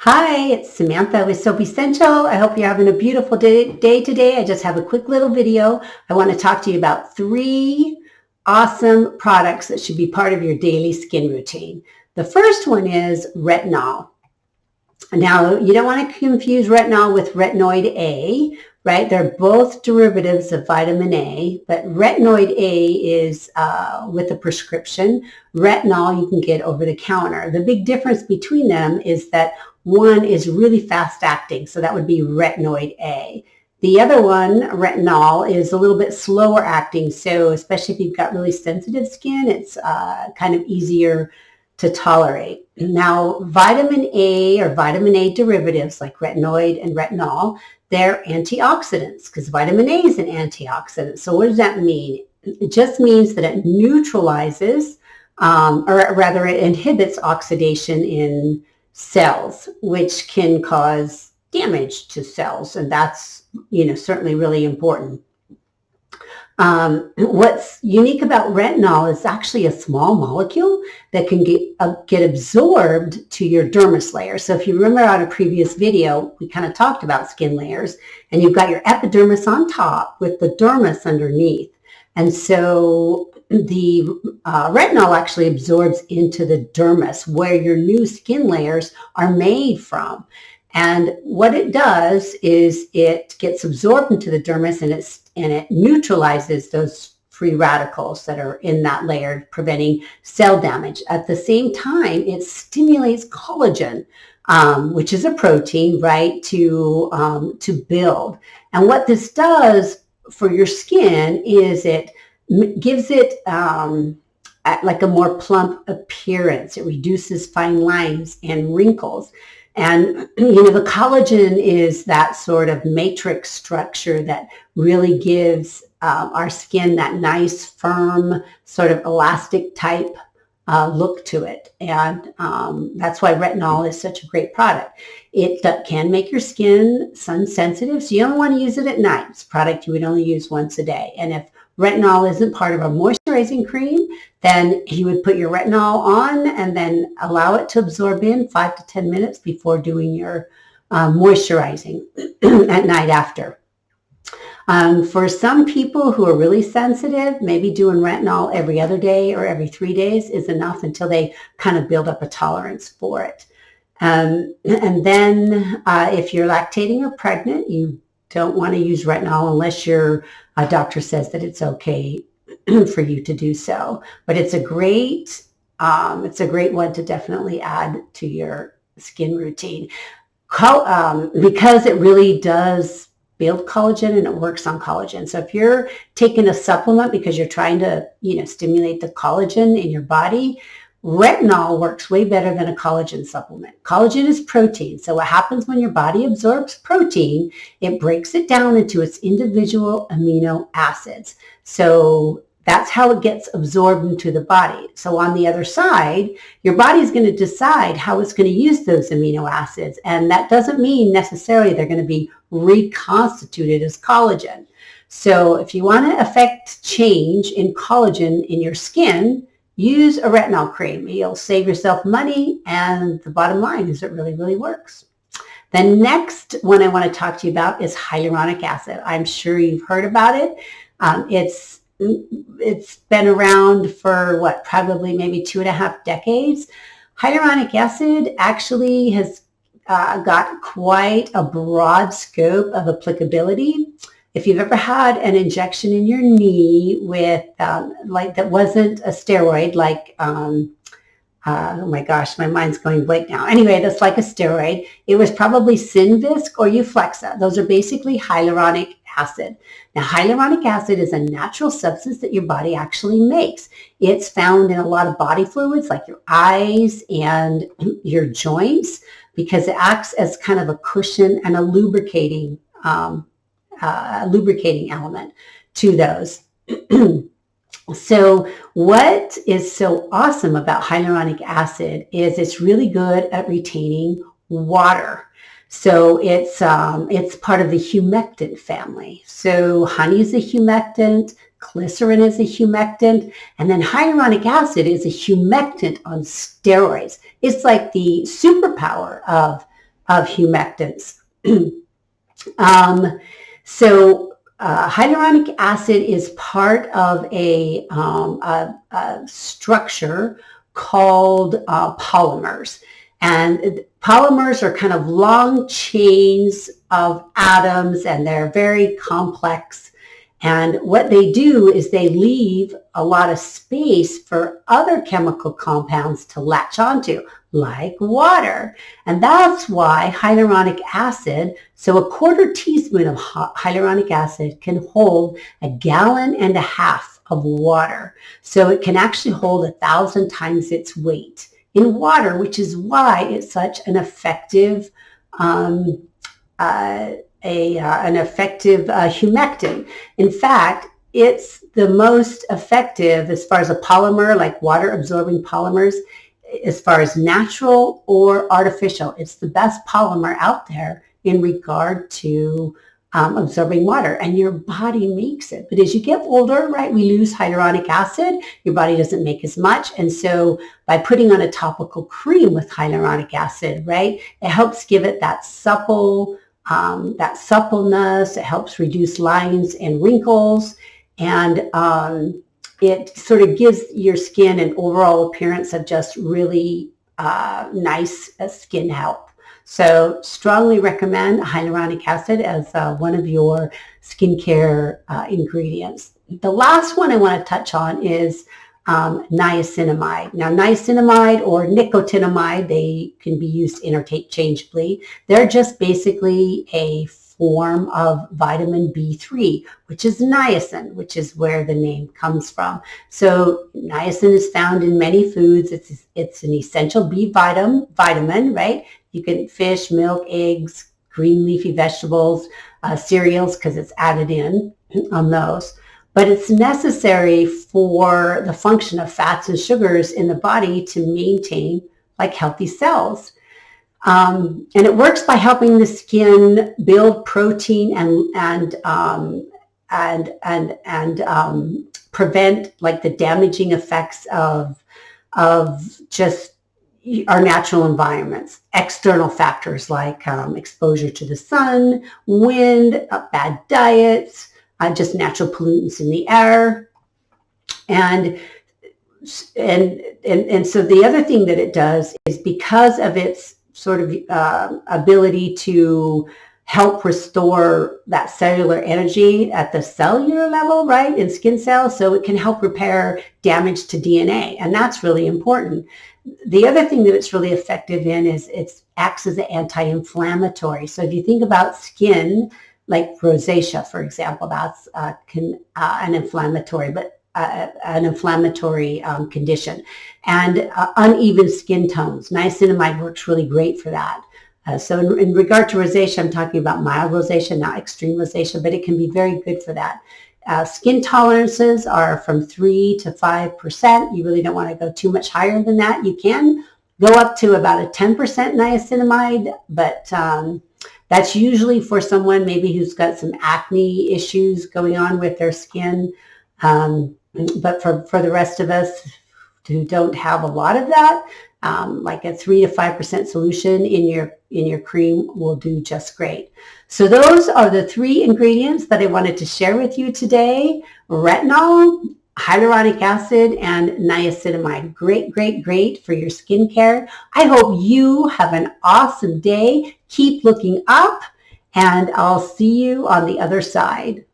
Hi, it's Samantha with Soap Essential. I hope you're having a beautiful day today. I just have a quick little video. I want to talk to you about 3 awesome products that should be part of your daily skin routine. The first one is retinol. Now, you don't want to confuse retinol with retinoid A, right? They're both derivatives of vitamin A, but retinoid A is with a prescription. Retinol you can get over the counter. The big difference between them is that one is really fast acting, so that would be retinoid A. The other one, retinol, is a little bit slower acting, so especially if you've got really sensitive skin, it's kind of easier to tolerate. Now, vitamin A or vitamin A derivatives like retinoid and retinol, they're antioxidants because vitamin A is an antioxidant. So what does that mean? It just means that it neutralizes, or rather it inhibits oxidation in cells, which can cause damage to cells. And that's, certainly really important. What's unique about retinol is actually a small molecule that can get absorbed to your dermis layer. So if you remember on a previous video, we kind of talked about skin layers, and you've got your epidermis on top with the dermis underneath. And so the retinol actually absorbs into the dermis where your new skin layers are made from. And what it does is it gets absorbed into the dermis and it neutralizes those free radicals that are in that layer, preventing cell damage. At the same time, it stimulates collagen, which is a protein, right, to build. And what this does for your skin is it gives it like a more plump appearance. It reduces fine lines and wrinkles. And, the collagen is that sort of matrix structure that really gives our skin that nice, firm, sort of elastic type look to it. And that's why retinol is such a great product. It can make your skin sun sensitive, so you don't want to use it at night. It's a product you would only use once a day. And if retinol isn't part of a moisturizing cream, then you would put your retinol on and then allow it to absorb in 5 to 10 minutes before doing your moisturizing at night after. For some people who are really sensitive, maybe doing retinol every other day or every 3 days is enough until they kind of build up a tolerance for it. And then if you're lactating or pregnant, you don't want to use retinol unless your doctor says that it's okay for you to do so. But it's a great one to definitely add to your skin routine because it really does build collagen and it works on collagen. So if you're taking a supplement because you're trying to, stimulate the collagen in your body, retinol works way better than a collagen supplement. Collagen is protein. So what happens when your body absorbs protein, it breaks it down into its individual amino acids. So that's how it gets absorbed into the body. So on the other side, your body is going to decide how it's going to use those amino acids. And that doesn't mean necessarily they're going to be reconstituted as collagen. So if you want to affect change in collagen in your skin, use a retinol cream. You'll save yourself money, and the bottom line is it really, really works. The next one I want to talk to you about is hyaluronic acid. I'm sure you've heard about it. It's been around for probably maybe 2.5 decades. Hyaluronic acid actually has got quite a broad scope of applicability. If you've ever had an injection in your knee with that wasn't a steroid, oh my gosh, my mind's going blank now. Anyway, that's like a steroid. It was probably Synvisc or Euflexa. Those are basically hyaluronic acid. Now, hyaluronic acid is a natural substance that your body actually makes. It's found in a lot of body fluids like your eyes and your joints because it acts as kind of a cushion and a lubricating element to those. So what is so awesome about hyaluronic acid is it's really good at retaining water. So it's part of the humectant family. So honey is a humectant, glycerin is a humectant, and then hyaluronic acid is a humectant on steroids. It's like the superpower of of humectants. Hyaluronic acid is part of a structure called polymers. And polymers are kind of long chains of atoms, and they're very complex. And what they do is they leave a lot of space for other chemical compounds to latch onto, like water. And that's why hyaluronic acid, so a quarter teaspoon of hyaluronic acid can hold 1.5 gallons of water. So it can actually hold 1,000 times its weight in water, which is why it's such an effective humectant. In fact, it's the most effective as far as a polymer, like water absorbing polymers, as far as natural or artificial. It's the best polymer out there in regard to absorbing water, and your body makes it. But as you get older, right, we lose hyaluronic acid. Your body doesn't make as much. And so by putting on a topical cream with hyaluronic acid, right, it helps give it that suppleness. It helps reduce lines and wrinkles, and it sort of gives your skin an overall appearance of just really nice skin health. So strongly recommend hyaluronic acid as one of your skincare ingredients. The last one I want to touch on is niacinamide. Now, niacinamide or nicotinamide, they can be used interchangeably. They're just basically a form of vitamin B3, which is niacin, which is where the name comes from. So niacin is found in many foods. It's an essential B vitamin, right? You can fish, milk, eggs, green leafy vegetables, cereals, because it's added in on those. But it's necessary for the function of fats and sugars in the body to maintain like healthy cells. And it works by helping the skin build protein and prevent like the damaging effects of just our natural environments, external factors like exposure to the sun, wind, bad diets, just natural pollutants in the air. And so the other thing that it does is, because of its sort of ability to help restore that cellular energy at the cellular level, right, in skin cells, so it can help repair damage to DNA, and that's really important. The other thing that it's really effective in is it acts as an anti-inflammatory. So if you think about skin, like rosacea, for example, that's an inflammatory condition, and uneven skin tones. Niacinamide works really great for that. So in regard to rosacea, I'm talking about mild rosacea, not extreme rosacea, but it can be very good for that. Skin tolerances are from 3 to 5%. You really don't want to go too much higher than that. You can go up to about a 10% niacinamide, but that's usually for someone maybe who's got some acne issues going on with their skin. But for the rest of us who don't have a lot of that, like a 3 to 5% solution in your cream will do just great. So those are the 3 ingredients that I wanted to share with you today: retinol, hyaluronic acid, and niacinamide. Great, great, great for your skincare. I hope you have an awesome day. Keep looking up, and I'll see you on the other side.